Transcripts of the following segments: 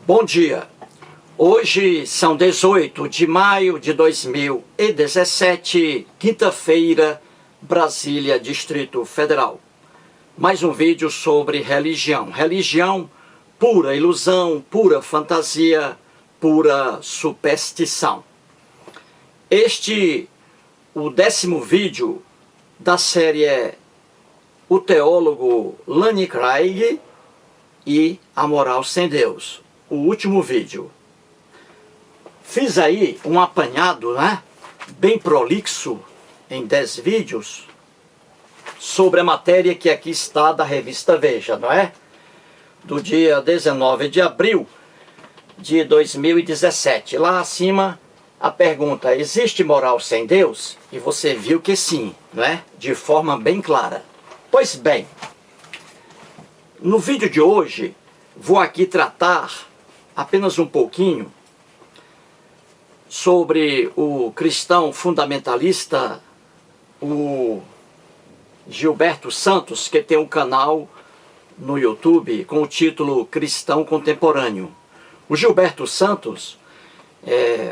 Bom dia, hoje são 18 de maio de 2017, quinta-feira, Brasília, Distrito Federal. Mais um vídeo sobre religião. Religião, pura ilusão, pura fantasia, pura superstição. O 10º vídeo da série é o teólogo Lanny Craig e a moral sem Deus. O último vídeo. Fiz aí um apanhado, bem prolixo, em 10 vídeos, sobre a matéria que aqui está da revista Veja, do dia 19 de abril de 2017. Lá acima, a pergunta: existe moral sem Deus? E você viu que sim, de forma bem clara. Pois bem, no vídeo de hoje, vou aqui tratar apenas um pouquinho sobre o cristão fundamentalista, o Gilberto Santos, que tem um canal no YouTube com o título Cristão Contemporâneo. O Gilberto Santos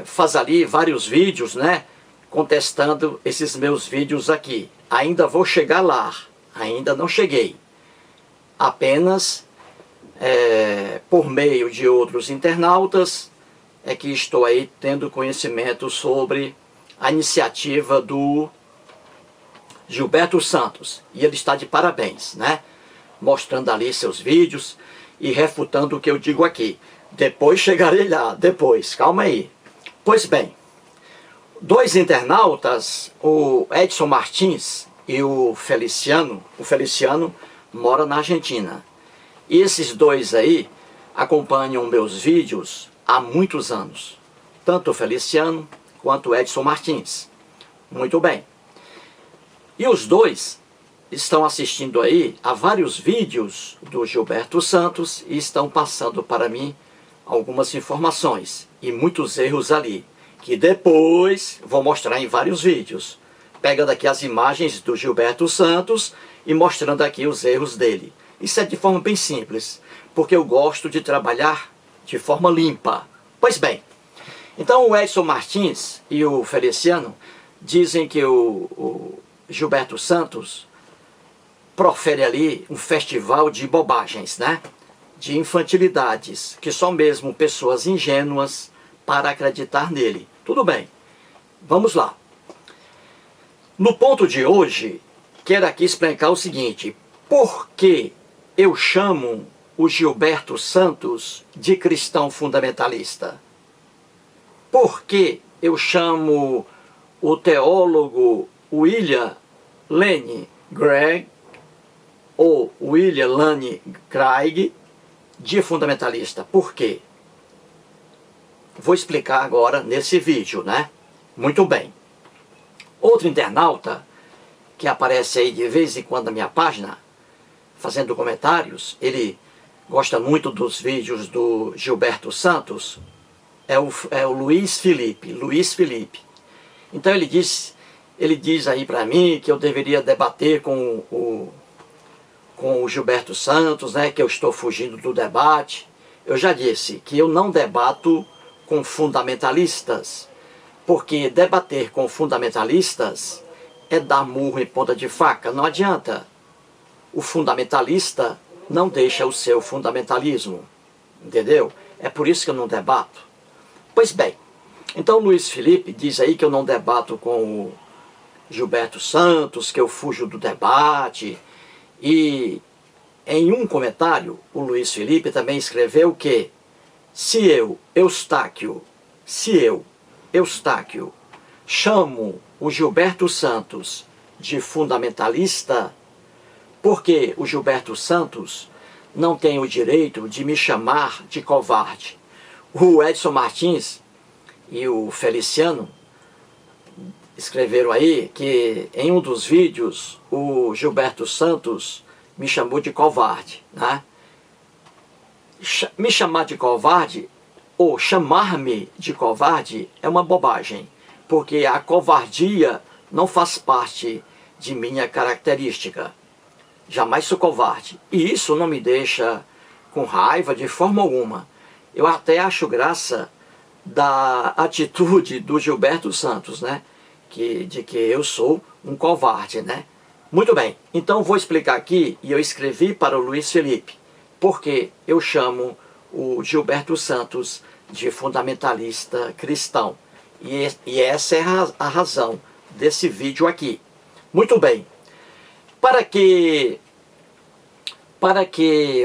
faz ali vários vídeos, contestando esses meus vídeos aqui. Ainda vou chegar lá, ainda não cheguei. Apenas por meio de outros internautas é que estou aí tendo conhecimento sobre a iniciativa do Gilberto Santos. E ele está de parabéns, mostrando ali seus vídeos e refutando o que eu digo aqui. Depois chegarei lá, calma aí. Pois bem, dois internautas, o Edson Martins e o Feliciano mora na Argentina. E esses dois aí acompanham meus vídeos há muitos anos. Tanto o Feliciano quanto o Edson Martins. Muito bem. E os dois estão assistindo aí a vários vídeos do Gilberto Santos e estão passando para mim algumas informações e muitos erros ali, que depois vou mostrar em vários vídeos. Pegando aqui as imagens do Gilberto Santos e mostrando aqui os erros dele. Isso é de forma bem simples, porque eu gosto de trabalhar de forma limpa. Pois bem, então o Edson Martins e o Feliciano dizem que o Gilberto Santos profere ali um festival de bobagens, de infantilidades, que só mesmo pessoas ingênuas para acreditar nele. Tudo bem, vamos lá. No ponto de hoje, quero aqui explicar o seguinte: por que eu chamo o Gilberto Santos de cristão fundamentalista? Por que eu chamo o teólogo William Lane Craig, ou William Lane Craig, de fundamentalista? Por quê? Vou explicar agora nesse vídeo, Muito bem. Outro internauta, que aparece aí de vez em quando na minha página, fazendo comentários, ele gosta muito dos vídeos do Gilberto Santos, é o Luiz Felipe. Então ele diz aí para mim que eu deveria debater com o Gilberto Santos, que eu estou fugindo do debate. Eu já disse que eu não debato com fundamentalistas, porque debater com fundamentalistas é dar murro em ponta de faca, não adianta. O fundamentalista não deixa o seu fundamentalismo, entendeu? É por isso que eu não debato. Pois bem, então o Luiz Felipe diz aí que eu não debato com o Gilberto Santos, que eu fujo do debate. E em um comentário, o Luiz Felipe também escreveu que se eu, Eustáquio, chamo o Gilberto Santos de fundamentalista, porque o Gilberto Santos não tem o direito de me chamar de covarde. O Edson Martins e o Feliciano escreveram aí que em um dos vídeos o Gilberto Santos me chamou de covarde. Me chamar de covarde, ou chamar-me de covarde, é uma bobagem, porque a covardia não faz parte de minha característica. Jamais sou covarde. E isso não me deixa com raiva de forma alguma. Eu até acho graça da atitude do Gilberto Santos, né? De que eu sou um covarde, né? Muito bem, então vou explicar aqui, e eu escrevi para o Luiz Felipe, porque eu chamo o Gilberto Santos de fundamentalista cristão. E essa é a razão desse vídeo aqui. Muito bem, para que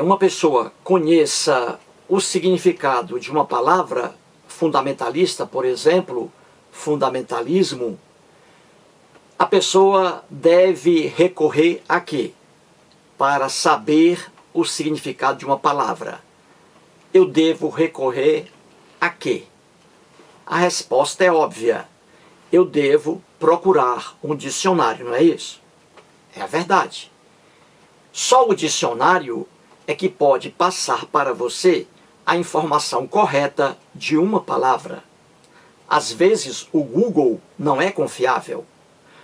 uma pessoa conheça o significado de uma palavra fundamentalista, por exemplo, fundamentalismo, a pessoa deve recorrer a quê? Para saber o significado de uma palavra. Eu devo recorrer a quê? A resposta é óbvia. Eu devo procurar um dicionário, não é isso? É a verdade. Só o dicionário é que pode passar para você a informação correta de uma palavra. Às vezes o Google não é confiável,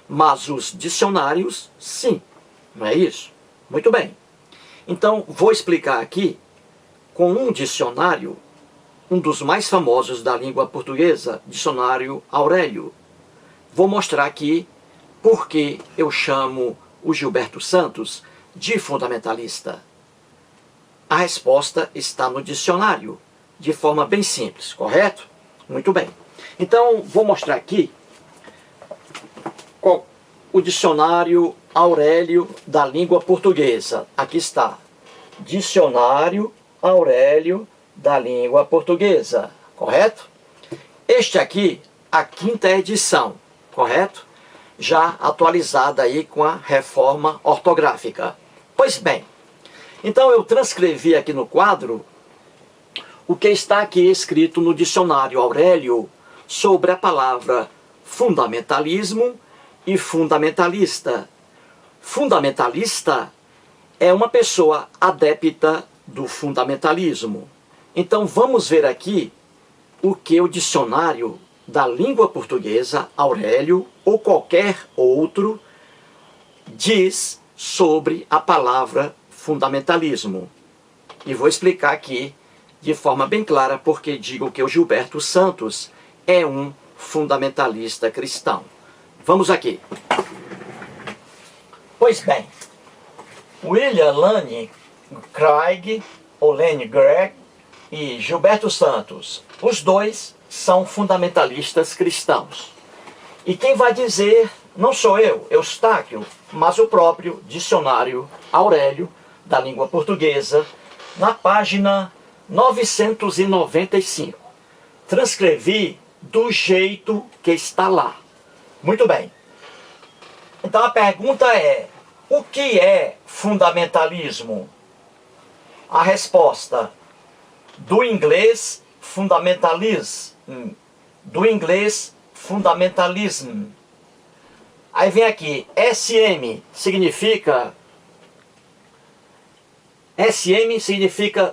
mas os dicionários, sim. Não é isso? Muito bem. Então, vou explicar aqui com um dicionário, um dos mais famosos da língua portuguesa, Dicionário Aurélio. Vou mostrar aqui por que eu chamo o Gilberto Santos de fundamentalista. A resposta está no dicionário, de forma bem simples, correto? Muito bem. Então, vou mostrar aqui o Dicionário Aurélio da língua portuguesa. Aqui está. Dicionário Aurélio da língua portuguesa, correto? Este aqui, a 5ª edição, correto? Já atualizada aí com a reforma ortográfica. Pois bem, então eu transcrevi aqui no quadro o que está aqui escrito no Dicionário Aurélio sobre a palavra fundamentalismo e fundamentalista. Fundamentalista é uma pessoa adepta do fundamentalismo. Então vamos ver aqui o que o dicionário da língua portuguesa, Aurélio, ou qualquer outro, diz sobre a palavra fundamentalismo. E vou explicar aqui de forma bem clara porque digo que o Gilberto Santos é um fundamentalista cristão. Vamos aqui. Pois bem, William Lane Craig, ou Lane Craig e Gilberto Santos, os dois são fundamentalistas cristãos. E quem vai dizer não sou eu, Eustáquio, mas o próprio Dicionário Aurélio da língua portuguesa, na página 995. Transcrevi do jeito que está lá. Muito bem. Então a pergunta é: o que é fundamentalismo? A resposta: do inglês fundamentalism, do inglês fundamentalism. Aí vem aqui, SM significa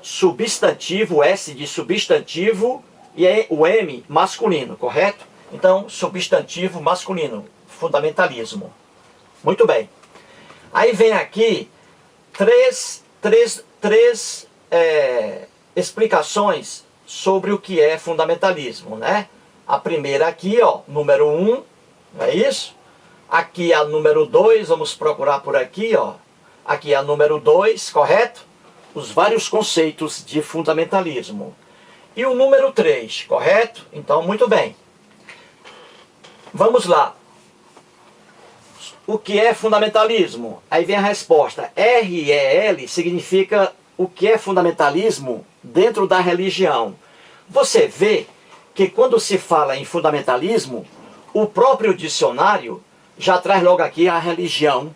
substantivo, S de substantivo, e é o M masculino, correto? Então, substantivo masculino, fundamentalismo. Muito bem. Aí vem aqui três explicações sobre o que é fundamentalismo, né? A primeira aqui, ó, número 1, não é isso? Aqui a número 2, vamos procurar por aqui, ó. Aqui a número 2, correto? Os vários conceitos de fundamentalismo. E o número 3, correto? Então, muito bem. Vamos lá. O que é fundamentalismo? Aí vem a resposta. REL significa o que é fundamentalismo dentro da religião. Você vê que quando se fala em fundamentalismo, o próprio dicionário já traz logo aqui a religião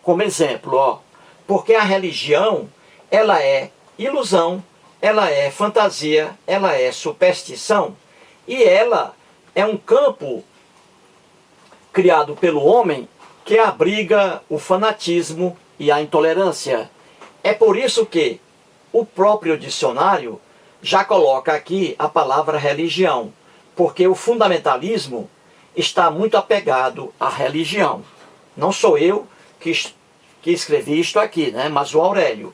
como exemplo, ó. Porque a religião, ela é ilusão, ela é fantasia, ela é superstição, e ela é um campo criado pelo homem que abriga o fanatismo e a intolerância. É por isso que o próprio dicionário já coloca aqui a palavra religião, porque o fundamentalismo está muito apegado à religião. Não sou eu que escrevi isto aqui, né? Mas o Aurélio.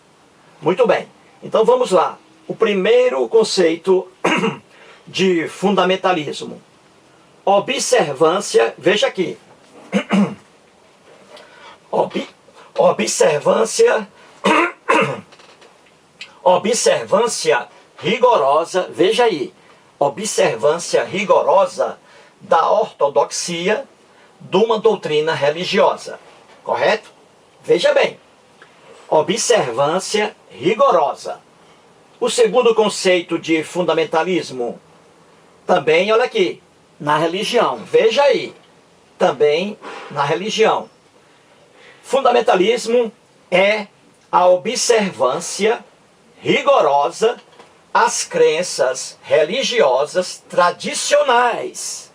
Muito bem, então vamos lá. o primeiro conceito de fundamentalismo. Observância, veja aqui. Observância rigorosa, veja aí, observância rigorosa da ortodoxia de uma doutrina religiosa, correto? Veja bem, observância rigorosa. O segundo conceito de fundamentalismo, também, olha aqui, na religião, veja aí, também na religião. Fundamentalismo é a observância rigorosa às crenças religiosas tradicionais,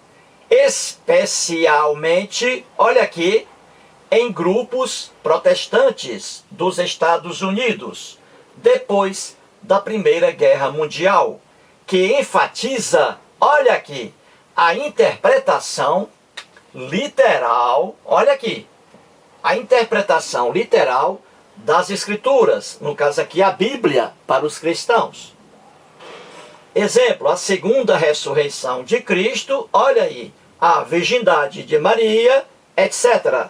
especialmente, olha aqui, em grupos protestantes dos Estados Unidos, depois da Primeira Guerra Mundial, que enfatiza, olha aqui, a interpretação literal, olha aqui, a interpretação literal das Escrituras, no caso aqui a Bíblia para os cristãos. Exemplo, a segunda ressurreição de Cristo, olha aí, a virgindade de Maria, etc.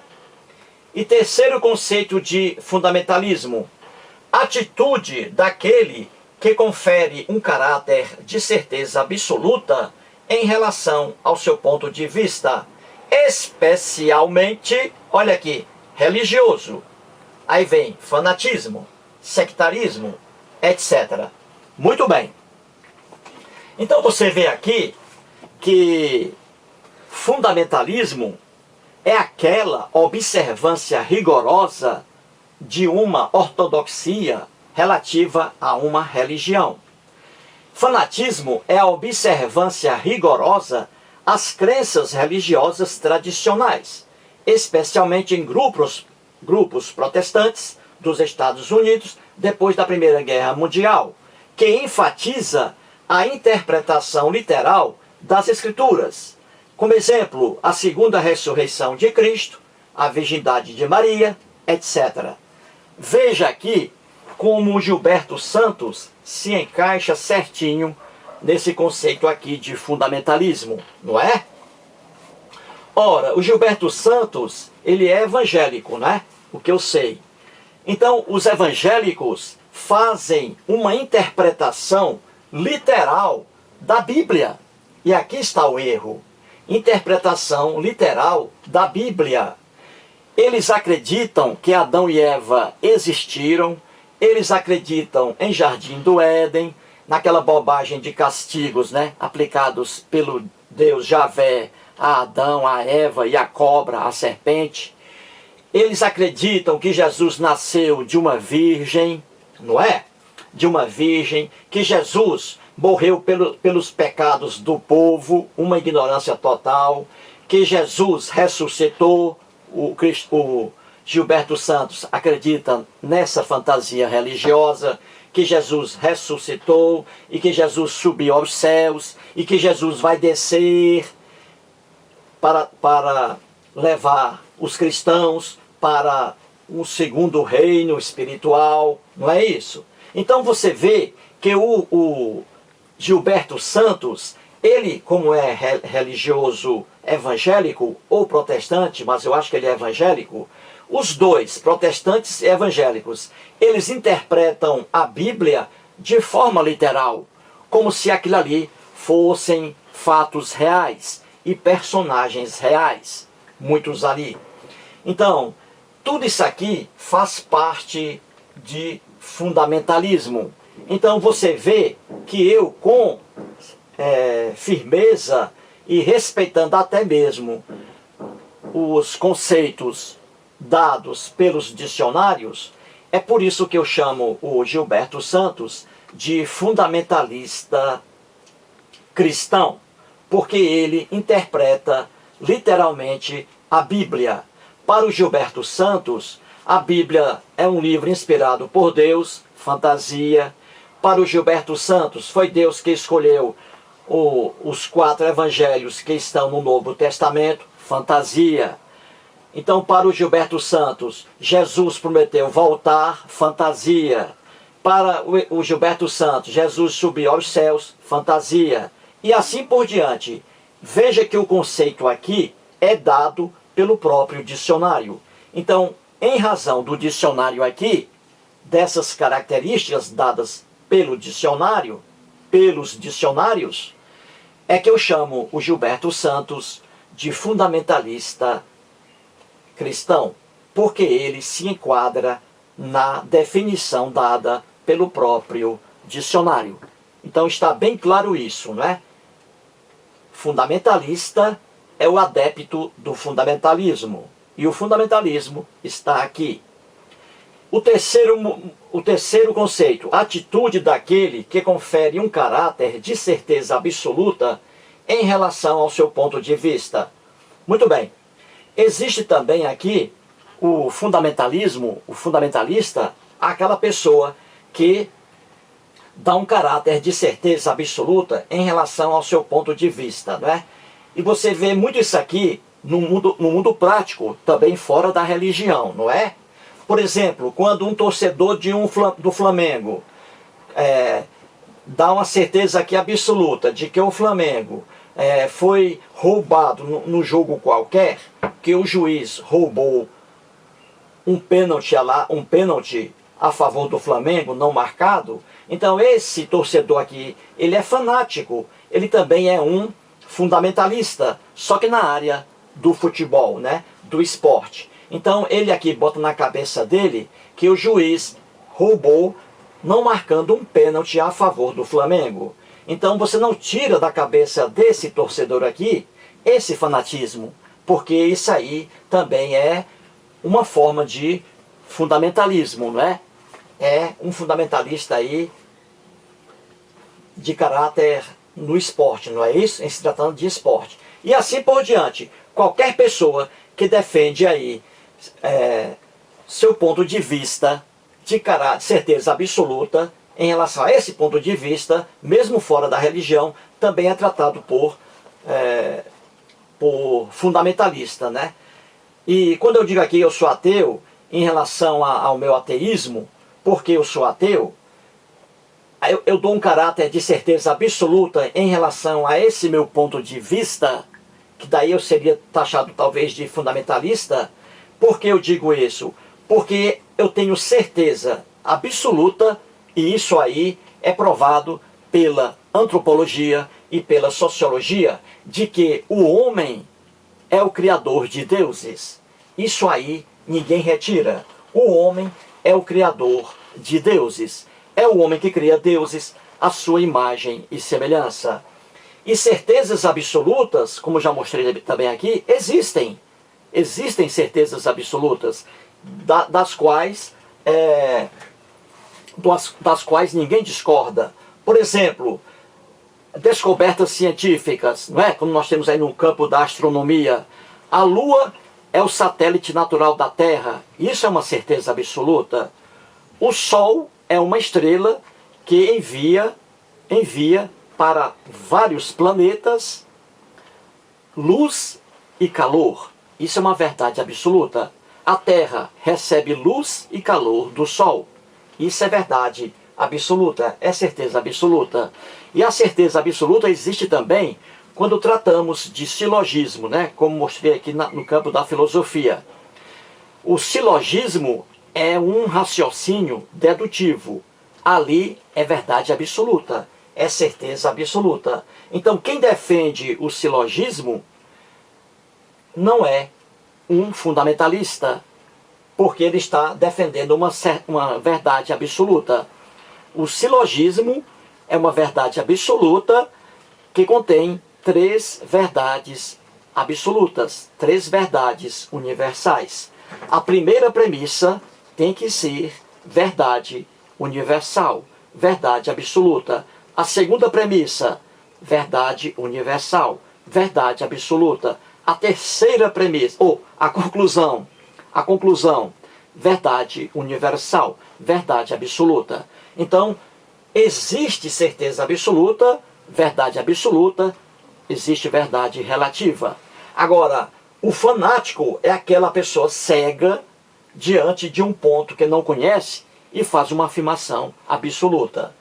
E terceiro conceito de fundamentalismo, atitude daquele que confere um caráter de certeza absoluta em relação ao seu ponto de vista, especialmente, olha aqui, religioso. Aí vem fanatismo, sectarismo, etc. Muito bem. Então você vê aqui que fundamentalismo é aquela observância rigorosa de uma ortodoxia relativa a uma religião. Fanatismo é a observância rigorosa às crenças religiosas tradicionais, especialmente em grupos protestantes dos Estados Unidos depois da Primeira Guerra Mundial, que enfatiza a interpretação literal das Escrituras. Como exemplo, a segunda ressurreição de Cristo, a virgindade de Maria, etc. Veja aqui como Gilberto Santos se encaixa certinho nesse conceito aqui de fundamentalismo, não é? Ora, o Gilberto Santos, ele é evangélico, né? O que eu sei. Então, os evangélicos fazem uma interpretação literal da Bíblia. E aqui está o erro. Interpretação literal da Bíblia. Eles acreditam que Adão e Eva existiram, eles acreditam em Jardim do Éden, naquela bobagem de castigos, né, aplicados pelo Deus Javé a Adão, a Eva e a cobra, a serpente. Eles acreditam que Jesus nasceu de uma virgem, não é? De uma virgem, que Jesus morreu pelos pecados do povo, uma ignorância total, que Jesus ressuscitou. O Gilberto Santos acredita nessa fantasia religiosa, que Jesus ressuscitou e que Jesus subiu aos céus e que Jesus vai descer para levar os cristãos para um segundo reino espiritual, não é isso? Então você vê que o Gilberto Santos, ele, como é religioso evangélico ou protestante, mas eu acho que ele é evangélico, os dois, protestantes e evangélicos, eles interpretam a Bíblia de forma literal, como se aquilo ali fossem fatos reais e personagens reais, muitos ali. Então, tudo isso aqui faz parte de fundamentalismo. Então você vê que eu, com firmeza e respeitando até mesmo os conceitos dados pelos dicionários, é por isso que eu chamo o Gilberto Santos de fundamentalista cristão, porque ele interpreta literalmente a Bíblia. Para o Gilberto Santos, a Bíblia é um livro inspirado por Deus, fantasia. Para o Gilberto Santos, foi Deus que escolheu os 4 evangelhos que estão no Novo Testamento, fantasia. Então, para o Gilberto Santos, Jesus prometeu voltar, fantasia. Para o Gilberto Santos, Jesus subiu aos céus, fantasia. E assim por diante. Veja que o conceito aqui é dado pelo próprio dicionário. Então, em razão do dicionário aqui, dessas características dadas pelo dicionário, pelos dicionários, é que eu chamo o Gilberto Santos de fundamentalista cristão, porque ele se enquadra na definição dada pelo próprio dicionário. Então está bem claro isso, não é? Fundamentalista é o adepto do fundamentalismo, e o fundamentalismo está aqui. O terceiro conceito, atitude daquele que confere um caráter de certeza absoluta em relação ao seu ponto de vista. Muito bem. Existe também aqui o fundamentalismo, o fundamentalista, aquela pessoa que dá um caráter de certeza absoluta em relação ao seu ponto de vista, não é? E você vê muito isso aqui no mundo prático, também fora da religião, não é? Por exemplo, quando um torcedor do Flamengo dá uma certeza aqui absoluta de que o Flamengo foi roubado no jogo qualquer, que o juiz roubou um pênalti a favor do Flamengo, não marcado, então esse torcedor aqui, ele é fanático, ele também é um fundamentalista, só que na área do futebol, né, do esporte. Então ele aqui bota na cabeça dele que o juiz roubou, não marcando um pênalti a favor do Flamengo. Então você não tira da cabeça desse torcedor aqui esse fanatismo, porque isso aí também é uma forma de fundamentalismo, não é? É um fundamentalista aí de caráter no esporte, não é isso? Em se tratando de esporte. E assim por diante. Qualquer pessoa que defende aí seu ponto de vista de caráter, certeza absoluta em relação a esse ponto de vista, mesmo fora da religião, também é tratado por fundamentalista, né? E quando eu digo aqui eu sou ateu, em relação ao meu ateísmo, porque eu sou ateu, eu dou um caráter de certeza absoluta em relação a esse meu ponto de vista, que daí eu seria taxado talvez de fundamentalista. Por que eu digo isso? Porque eu tenho certeza absoluta, e isso aí é provado pela antropologia e pela sociologia, de que o homem é o criador de deuses. Isso aí ninguém retira. O homem é o criador de deuses. É o homem que cria deuses à sua imagem e semelhança. E certezas absolutas, como já mostrei também aqui, existem. Existem certezas absolutas, das quais ninguém discorda. Por exemplo, descobertas científicas, não é? Como nós temos aí no campo da astronomia. A Lua é o satélite natural da Terra. Isso é uma certeza absoluta. O Sol é uma estrela que envia para vários planetas luz e calor. Isso é uma verdade absoluta. A Terra recebe luz e calor do Sol. Isso é verdade absoluta, é certeza absoluta. E a certeza absoluta existe também quando tratamos de silogismo, né? Como mostrei aqui no campo da filosofia. O silogismo é um raciocínio dedutivo. Ali é verdade absoluta, é certeza absoluta. Então quem defende o silogismo não é um fundamentalista, porque ele está defendendo uma verdade absoluta. O silogismo é uma verdade absoluta que contém três verdades absolutas, três verdades universais. A primeira premissa tem que ser verdade universal, verdade absoluta. A segunda premissa, verdade universal, verdade absoluta. A terceira premissa, ou a conclusão, verdade universal, verdade absoluta. Então, existe certeza absoluta, existe verdade relativa. Agora, o fanático é aquela pessoa cega diante de um ponto que não conhece e faz uma afirmação absoluta.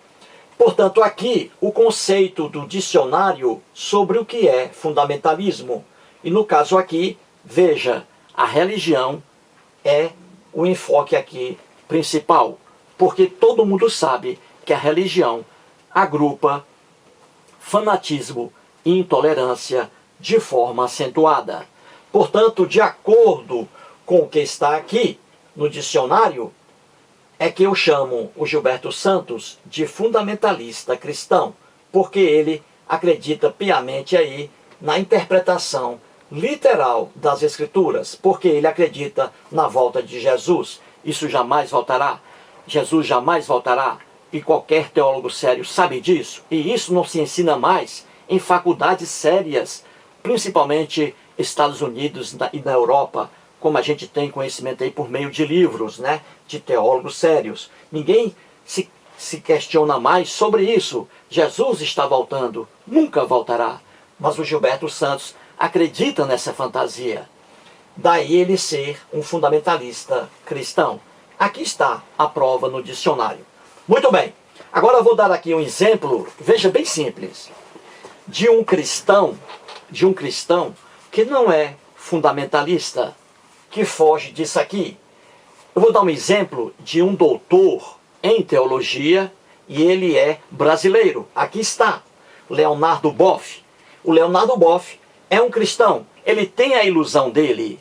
Portanto, aqui o conceito do dicionário sobre o que é fundamentalismo. E no caso aqui, veja, a religião é o enfoque aqui principal, porque todo mundo sabe que a religião agrupa fanatismo e intolerância de forma acentuada. Portanto, de acordo com o que está aqui no dicionário, é que eu chamo o Gilberto Santos de fundamentalista cristão, porque ele acredita piamente aí na interpretação literal das Escrituras, porque ele acredita na volta de Jesus. Isso jamais voltará. Jesus jamais voltará. E qualquer teólogo sério sabe disso. E isso não se ensina mais em faculdades sérias, principalmente Estados Unidos e na Europa, como a gente tem conhecimento aí por meio de livros, né, de teólogos sérios. Ninguém se questiona mais sobre isso. Jesus está voltando, nunca voltará. Mas o Gilberto Santos acredita nessa fantasia. Daí ele ser um fundamentalista cristão. Aqui está a prova no dicionário. Muito bem, agora eu vou dar aqui um exemplo, veja, bem simples, de um cristão que não é fundamentalista, que foge disso aqui. Eu vou dar um exemplo de um doutor em teologia, e ele é brasileiro. Aqui está, Leonardo Boff. O Leonardo Boff é um cristão, ele tem a ilusão dele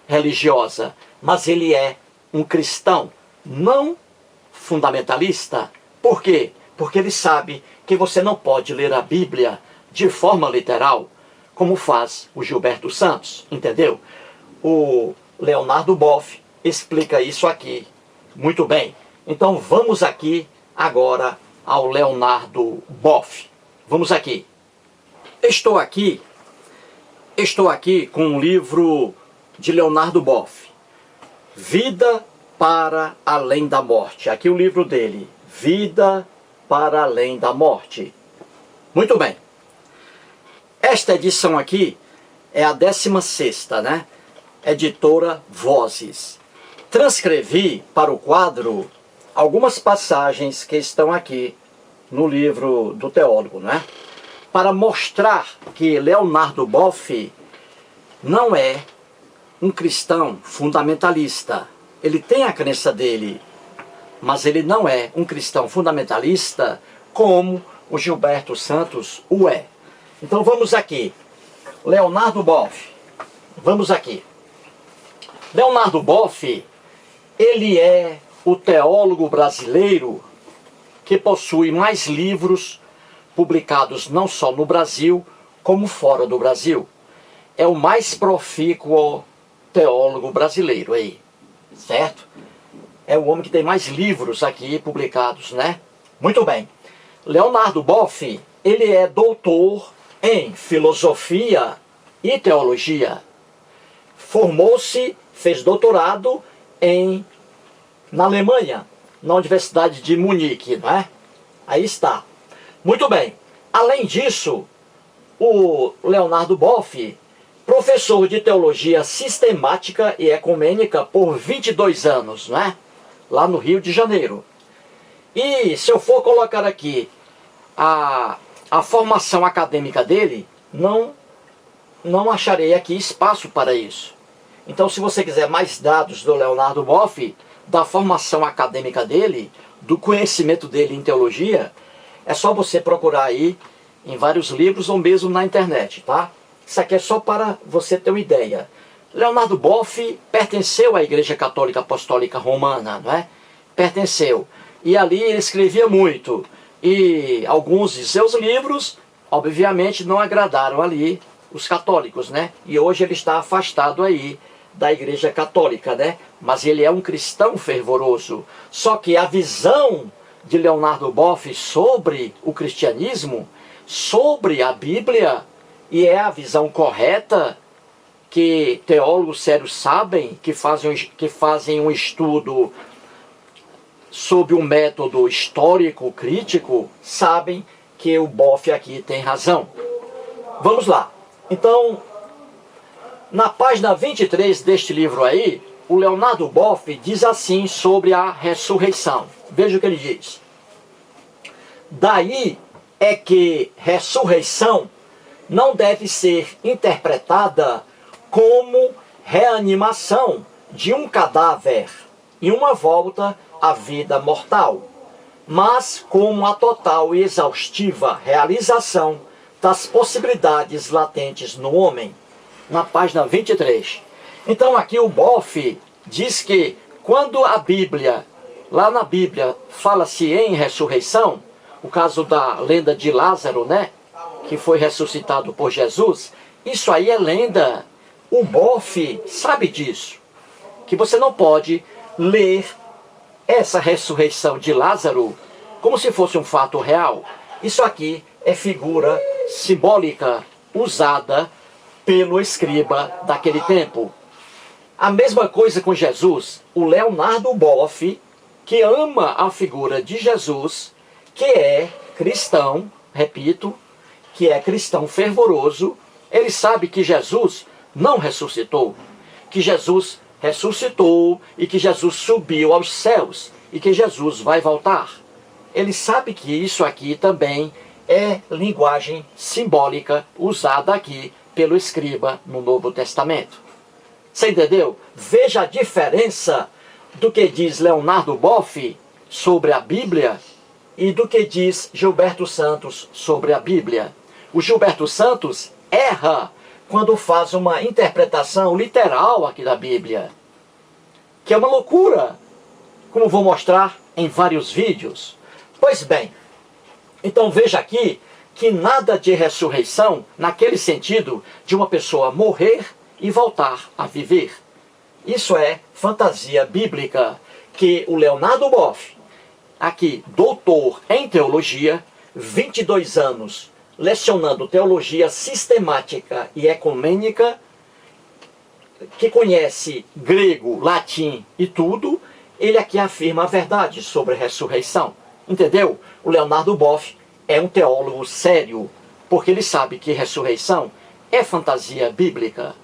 religiosa, mas ele é um cristão não fundamentalista. Por quê? Porque ele sabe que você não pode ler a Bíblia de forma literal, como faz o Gilberto Santos, entendeu? O Leonardo Boff explica isso aqui muito bem. Então vamos aqui agora ao Leonardo Boff. Vamos aqui. Estou aqui com um livro de Leonardo Boff, Vida para Além da Morte. Aqui o livro dele, Vida para Além da Morte. Muito bem. Esta edição aqui é a 16ª, né? Editora Vozes. Transcrevi para o quadro algumas passagens que estão aqui no livro do teólogo, né? Para mostrar que Leonardo Boff não é um cristão fundamentalista. Ele tem a crença dele, mas ele não é um cristão fundamentalista como o Gilberto Santos o é. Então vamos aqui. Leonardo Boff. Vamos aqui. Leonardo Boff, ele é o teólogo brasileiro que possui mais livros publicados não só no Brasil, como fora do Brasil. É o mais profícuo teólogo brasileiro aí, certo? É o homem que tem mais livros aqui publicados, né? Muito bem. Leonardo Boff, ele é doutor em filosofia e teologia. Formou-se, fez doutorado na Alemanha, na Universidade de Munique, não é? Aí está. Muito bem. Além disso, o Leonardo Boff, professor de teologia sistemática e ecumênica por 22 anos, não é? Lá no Rio de Janeiro. E se eu for colocar aqui a formação acadêmica dele, não acharei aqui espaço para isso. Então, se você quiser mais dados do Leonardo Boff, da formação acadêmica dele, do conhecimento dele em teologia, é só você procurar aí em vários livros ou mesmo na internet, tá? Isso aqui é só para você ter uma ideia. Leonardo Boff pertenceu à Igreja Católica Apostólica Romana, não é? Pertenceu. E ali ele escrevia muito. E alguns de seus livros, obviamente, não agradaram ali os católicos, né? E hoje ele está afastado aí da Igreja Católica, né? Mas ele é um cristão fervoroso. Só que a visão de Leonardo Boff sobre o cristianismo, sobre a Bíblia, e é a visão correta que teólogos sérios sabem, que fazem um estudo sob um método histórico, crítico, sabem que o Boff aqui tem razão. Vamos lá. Então, na página 23 deste livro aí, o Leonardo Boff diz assim sobre a ressurreição. Veja o que ele diz. Daí é que ressurreição não deve ser interpretada como reanimação de um cadáver e uma volta à vida mortal, mas como a total e exaustiva realização das possibilidades latentes no homem. Na página 23. Então aqui o Boff diz que quando a Bíblia, lá na Bíblia, fala-se em ressurreição, o caso da lenda de Lázaro, né, que foi ressuscitado por Jesus, isso aí é lenda. O Boff sabe disso, que você não pode ler essa ressurreição de Lázaro como se fosse um fato real. Isso aqui é figura simbólica usada pelo escriba daquele tempo. A mesma coisa com Jesus. O Leonardo Boff, que ama a figura de Jesus, que é cristão, repito, que é cristão fervoroso, ele sabe que Jesus não ressuscitou, que Jesus ressuscitou e que Jesus subiu aos céus e que Jesus vai voltar. Ele sabe que isso aqui também é linguagem simbólica usada aqui pelo escriba no Novo Testamento. Você entendeu? Veja a diferença do que diz Leonardo Boff sobre a Bíblia e do que diz Gilberto Santos sobre a Bíblia. O Gilberto Santos erra quando faz uma interpretação literal aqui da Bíblia, que é uma loucura, como vou mostrar em vários vídeos. Pois bem, então veja aqui que nada de ressurreição naquele sentido de uma pessoa morrer e voltar a viver. Isso é fantasia bíblica que o Leonardo Boff, aqui doutor em teologia, 22 anos lecionando teologia sistemática e ecumênica, que conhece grego, latim e tudo, ele aqui afirma a verdade sobre a ressurreição. Entendeu? O Leonardo Boff é um teólogo sério, porque ele sabe que ressurreição é fantasia bíblica.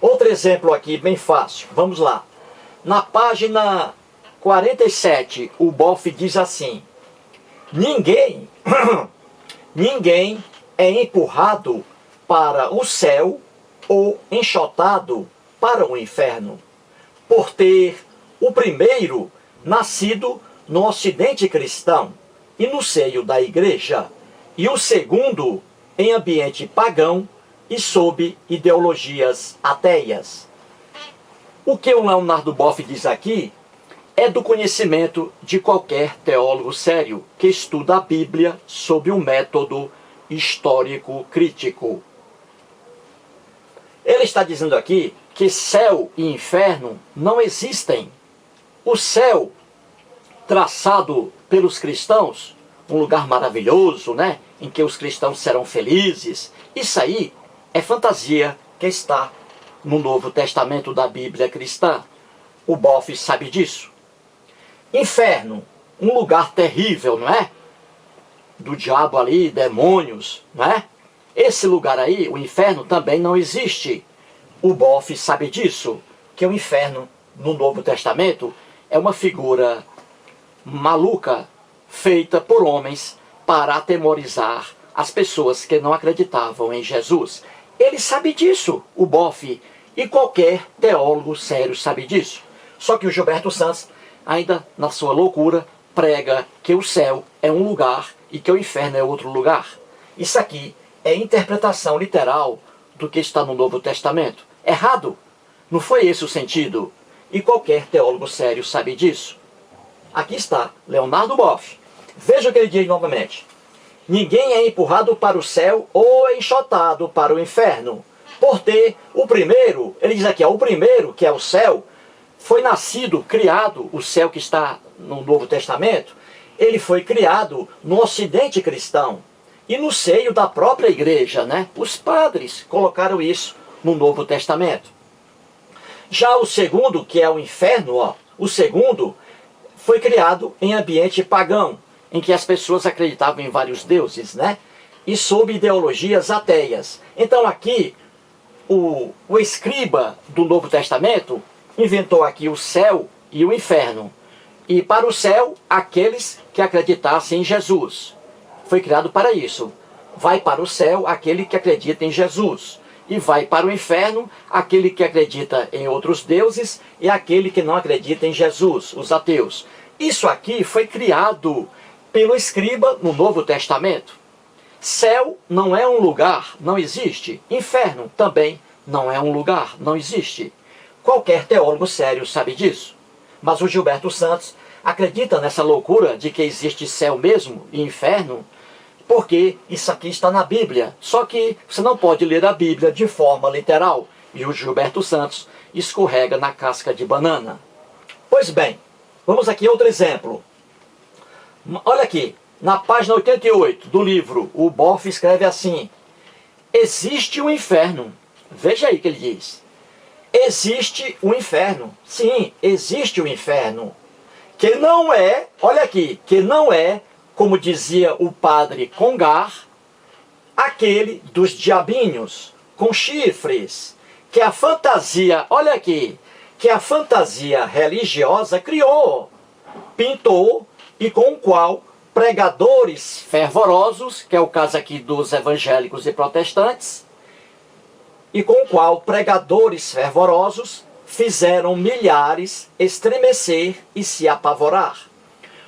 Outro exemplo aqui, bem fácil. Vamos lá. Na página 47, o Boff diz assim: ninguém é empurrado para o céu ou enxotado para o inferno, por ter o primeiro nascido no ocidente cristão e no seio da igreja, e o segundo em ambiente pagão e sob ideologias ateias. O que o Leonardo Boff diz aqui é do conhecimento de qualquer teólogo sério que estuda a Bíblia sob um método histórico crítico. Ele está dizendo aqui que céu e inferno não existem. O céu, traçado pelos cristãos, um lugar maravilhoso, né, em que os cristãos serão felizes, isso aí é fantasia que está no Novo Testamento da Bíblia cristã. O Boff sabe disso. Inferno, um lugar terrível, não é? Do diabo ali, demônios, não é? Esse lugar aí, o inferno, também não existe. O Boff sabe disso, que o inferno no Novo Testamento é uma figura maluca, feita por homens para atemorizar as pessoas que não acreditavam em Jesus. Ele sabe disso, o Boff, e qualquer teólogo sério sabe disso. Só que o Gilberto Santos, ainda na sua loucura, prega que o céu é um lugar e que o inferno é outro lugar. Isso aqui é interpretação literal do que está no Novo Testamento. Errado. Não foi esse o sentido. E qualquer teólogo sério sabe disso. Aqui está Leonardo Boff. Veja o que ele diz novamente. Ninguém é empurrado para o céu ou é enxotado para o inferno. Por ter o primeiro, ele diz aqui, o primeiro, que é o céu, foi nascido, criado, o céu que está no Novo Testamento, ele foi criado no ocidente cristão e no seio da própria igreja, né? Os padres colocaram isso no Novo Testamento. Já o segundo, que é o inferno, ó, o segundo foi criado em ambiente pagão, em que as pessoas acreditavam em vários deuses, né? E sob ideologias ateias. Então aqui, o escriba do Novo Testamento inventou aqui o céu e o inferno. E para o céu, aqueles que acreditassem em Jesus. Foi criado para isso. Vai para o céu aquele que acredita em Jesus. E vai para o inferno aquele que acredita em outros deuses e aquele que não acredita em Jesus, os ateus. Isso aqui foi criado pelo escriba no Novo Testamento. Céu não é um lugar, não existe. Inferno também não é um lugar, não existe. Qualquer teólogo sério sabe disso. Mas o Gilberto Santos acredita nessa loucura de que existe céu mesmo e inferno, porque isso aqui está na Bíblia. Só que você não pode ler a Bíblia de forma literal. E o Gilberto Santos escorrega na casca de banana. Pois bem, vamos aqui a outro exemplo. Olha aqui, na página 88 do livro, o Boff escreve assim: existe o inferno. Veja aí o que ele diz. Existe o inferno. Sim, existe o inferno. Que não é, olha aqui, que não é, como dizia o padre Congar, aquele dos diabinhos com chifres, que a fantasia, olha aqui, que a fantasia religiosa criou, pintou e com o qual pregadores fervorosos, que é o caso aqui dos evangélicos e protestantes, e com o qual pregadores fervorosos fizeram milhares estremecer e se apavorar.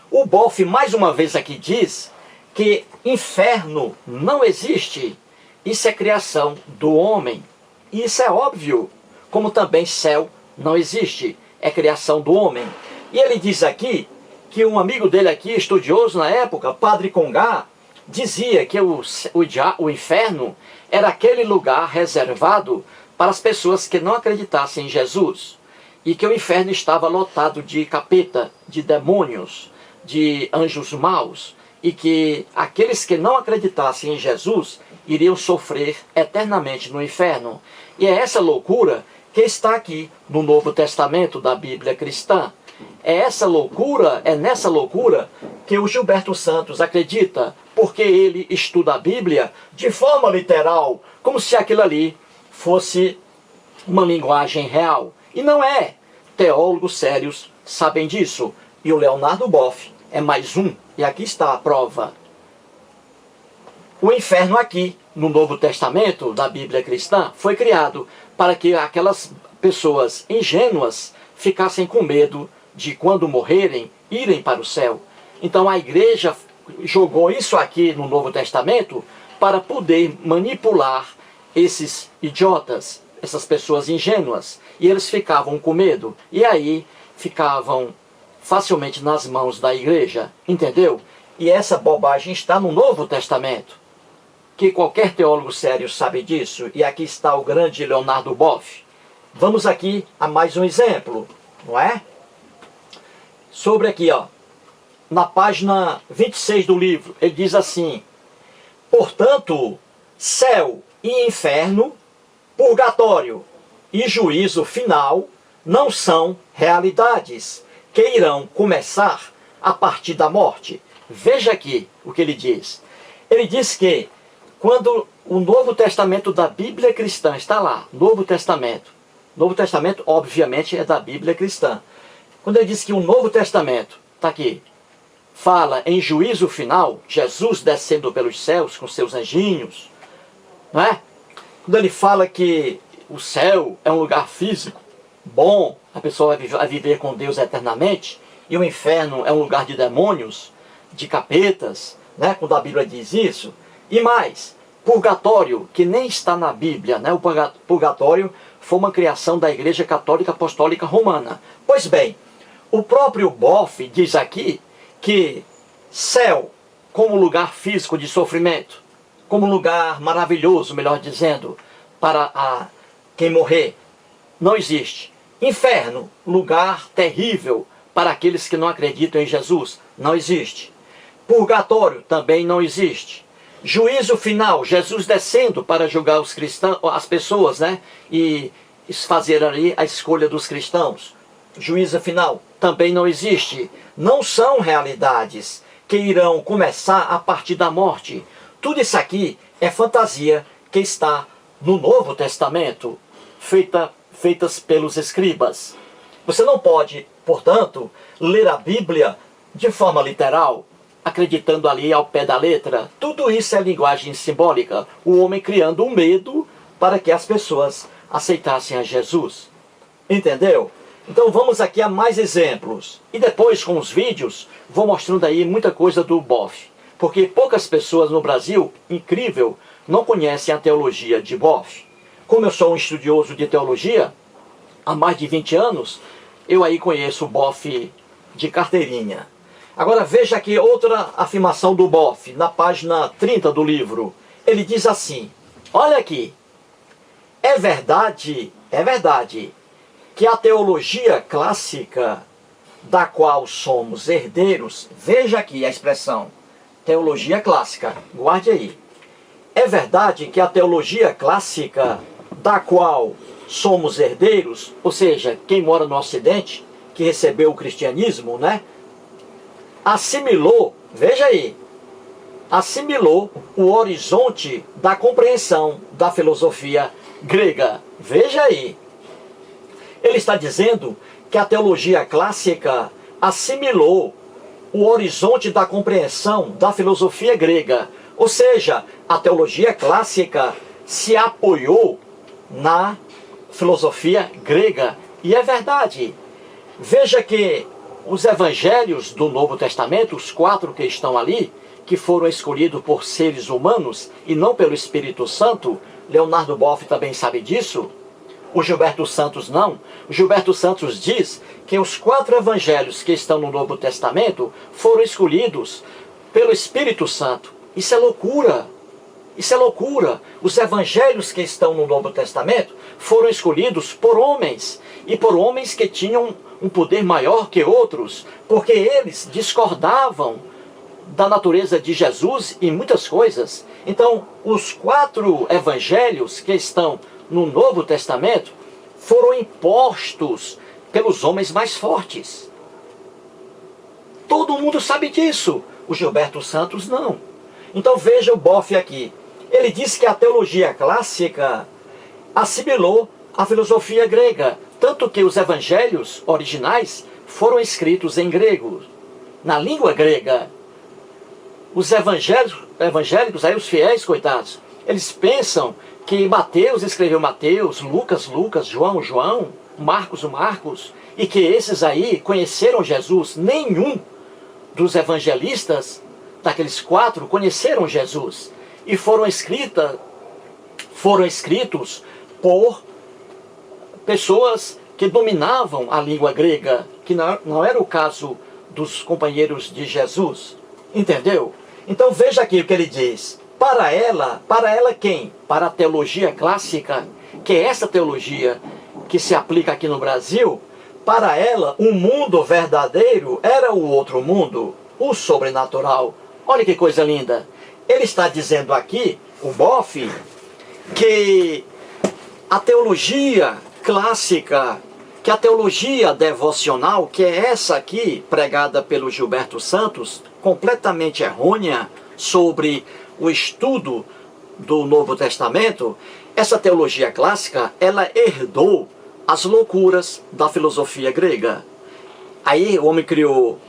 O Boff mais uma vez aqui diz que inferno não existe. Isso é criação do homem. E isso é óbvio. Como também céu não existe. É criação do homem. E ele diz aqui que um amigo dele aqui, estudioso na época, Padre Congar, dizia que o inferno era aquele lugar reservado para as pessoas que não acreditassem em Jesus. E que o inferno estava lotado de capeta, de demônios, de anjos maus, e que aqueles que não acreditassem em Jesus iriam sofrer eternamente no inferno. E é essa loucura que está aqui no Novo Testamento da Bíblia cristã. É nessa loucura que o Gilberto Santos acredita, porque ele estuda a Bíblia de forma literal, como se aquilo ali fosse uma linguagem real. E não é. Teólogos sérios sabem disso. E o Leonardo Boff é mais um, e aqui está a prova. O inferno aqui, no Novo Testamento da Bíblia cristã, foi criado para que aquelas pessoas ingênuas ficassem com medo de, quando morrerem, irem para o céu. Então a igreja jogou isso aqui no Novo Testamento para poder manipular esses idiotas, essas pessoas ingênuas. E eles ficavam com medo. E aí ficavam facilmente nas mãos da igreja, entendeu? E essa bobagem está no Novo Testamento, que qualquer teólogo sério sabe disso, e aqui está o grande Leonardo Boff. Vamos aqui a mais um exemplo, não é? Sobre aqui, ó, na página 26 do livro, ele diz assim: portanto, céu e inferno, purgatório e juízo final não são realidades que irão começar a partir da morte. Veja aqui o que ele diz. Ele diz que quando o Novo Testamento da Bíblia cristã está lá, Novo Testamento, obviamente é da Bíblia cristã. Quando ele diz que o Novo Testamento, está aqui, fala em juízo final, Jesus descendo pelos céus com seus anjinhos, não é? Quando ele fala que o céu é um lugar físico, bom, a pessoa vai viver com Deus eternamente, e o inferno é um lugar de demônios, de capetas, né? Quando a Bíblia diz isso. E mais, purgatório, que nem está na Bíblia, né? O purgatório foi uma criação da Igreja Católica Apostólica Romana. Pois bem, o próprio Boff diz aqui que céu, como lugar físico de sofrimento, como lugar maravilhoso, melhor dizendo, para quem morrer, não existe. Inferno, lugar terrível para aqueles que não acreditam em Jesus, não existe. Purgatório também não existe. Juízo final, Jesus descendo para julgar os cristãos, as pessoas, né? E fazer ali a escolha dos cristãos. Juízo final também não existe. Não são realidades que irão começar a partir da morte. Tudo isso aqui é fantasia que está no Novo Testamento, feitas pelos escribas. Você não pode, portanto, ler a Bíblia de forma literal, acreditando ali ao pé da letra. Tudo isso é linguagem simbólica. O homem criando um medo para que as pessoas aceitassem a Jesus. Entendeu? Então vamos aqui a mais exemplos. E depois, com os vídeos, vou mostrando aí muita coisa do Boff. Porque poucas pessoas no Brasil, incrível, não conhecem a teologia de Boff. Como eu sou um estudioso de teologia, há mais de 20 anos, eu aí conheço o Boff de carteirinha. Agora veja aqui outra afirmação do Boff, na página 30 do livro. Ele diz assim, olha aqui, é verdade que a teologia clássica da qual somos herdeiros, veja aqui a expressão, teologia clássica, guarde aí. É verdade que a teologia clássica da qual somos herdeiros, ou seja, quem mora no Ocidente, que recebeu o cristianismo, né? Assimilou, veja aí, assimilou o horizonte da compreensão da filosofia grega. Veja aí. Ele está dizendo que a teologia clássica assimilou o horizonte da compreensão da filosofia grega. Ou seja, a teologia clássica se apoiou na filosofia grega. E é verdade. Veja que os evangelhos do Novo Testamento, os 4 que estão ali, que foram escolhidos por seres humanos e não pelo Espírito Santo, Leonardo Boff também sabe disso, o Gilberto Santos não. O Gilberto Santos diz que os 4 evangelhos que estão no Novo Testamento foram escolhidos pelo Espírito Santo. Isso é loucura. Isso é loucura. Os evangelhos que estão no Novo Testamento foram escolhidos por homens. E por homens que tinham um poder maior que outros. Porque eles discordavam da natureza de Jesus em muitas coisas. Então, os 4 evangelhos que estão no Novo Testamento foram impostos pelos homens mais fortes. Todo mundo sabe disso. O Gilberto Santos não. Então veja o Boff aqui. Ele diz que a teologia clássica assimilou a filosofia grega, tanto que os evangelhos originais foram escritos em grego, na língua grega. Os evangélicos, aí os fiéis, coitados, eles pensam que Mateus escreveu Mateus, Lucas, João, Marcos, e que esses aí conheceram Jesus. Nenhum dos evangelistas, daqueles 4, conheceram Jesus. E foram escritos por pessoas que dominavam a língua grega, que não era o caso dos companheiros de Jesus. Entendeu? Então veja aqui o que ele diz. Para ela quem? Para a teologia clássica, que é essa teologia que se aplica aqui no Brasil, para ela o mundo verdadeiro era o outro mundo, o sobrenatural. Olha que coisa linda. Ele está dizendo aqui, o Boff, que a teologia clássica, que a teologia devocional, que é essa aqui, pregada pelo Gilberto Santos, completamente errônea sobre o estudo do Novo Testamento, essa teologia clássica, ela herdou as loucuras da filosofia grega. Aí o homem criou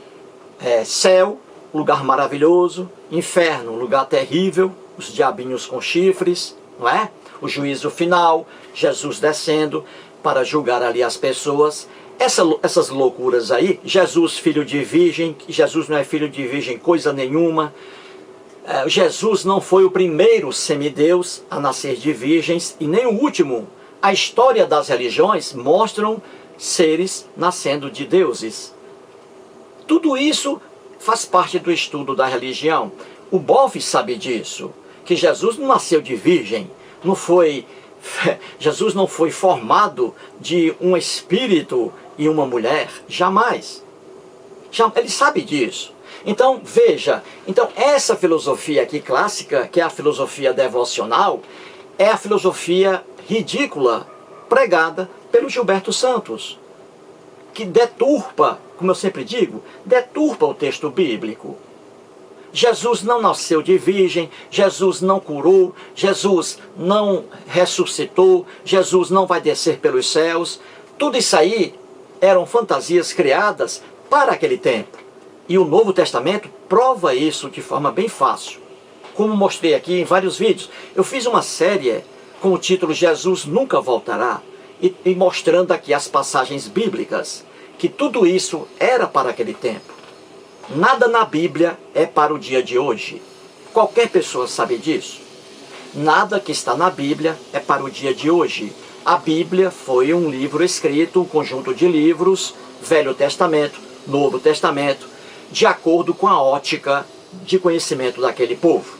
céu, lugar maravilhoso, inferno, lugar terrível, os diabinhos com chifres, não é? O juízo final, Jesus descendo para julgar ali as pessoas. Essas loucuras aí, Jesus filho de virgem, Jesus não é filho de virgem coisa nenhuma. Jesus não foi o primeiro semideus a nascer de virgens e nem o último. A história das religiões mostram seres nascendo de deuses. Tudo isso faz parte do estudo da religião. O Boff sabe disso, que Jesus não nasceu de virgem, Jesus não foi formado de um espírito e uma mulher, jamais. Ele sabe disso. Então, veja, essa filosofia aqui clássica, que é a filosofia devocional, é a filosofia ridícula, pregada pelo Gilberto Santos, que deturpa, como eu sempre digo, deturpa o texto bíblico. Jesus não nasceu de virgem, Jesus não curou, Jesus não ressuscitou, Jesus não vai descer pelos céus. Tudo isso aí eram fantasias criadas para aquele tempo. E o Novo Testamento prova isso de forma bem fácil. Como mostrei aqui em vários vídeos, eu fiz uma série com o título Jesus Nunca Voltará, e mostrando aqui as passagens bíblicas, que tudo isso era para aquele tempo. Nada na Bíblia é para o dia de hoje. Qualquer pessoa sabe disso. Nada que está na Bíblia é para o dia de hoje. A Bíblia foi um livro escrito, um conjunto de livros, Velho Testamento, Novo Testamento, de acordo com a ótica de conhecimento daquele povo.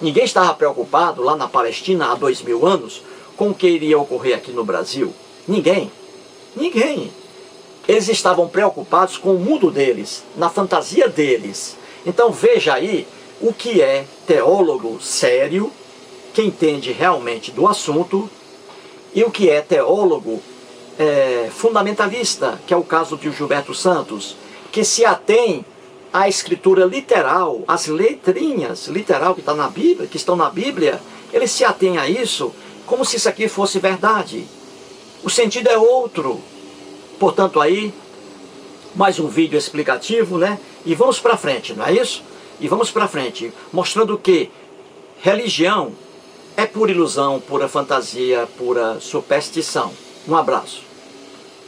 Ninguém estava preocupado lá na Palestina há 2000 anos com o que iria ocorrer aqui no Brasil. Ninguém. Ninguém. Eles estavam preocupados com o mundo deles, na fantasia deles. Então veja aí o que é teólogo sério, que entende realmente do assunto, e o que é teólogo fundamentalista, que é o caso de Gilberto Santos, que se atém à escritura literal, às letrinhas literal que está na Bíblia, que estão na Bíblia, ele se atém a isso como se isso aqui fosse verdade. O sentido é outro. Portanto, aí, mais um vídeo explicativo, né? E vamos para frente, não é isso? E vamos para frente, mostrando que religião é pura ilusão, pura fantasia, pura superstição. Um abraço.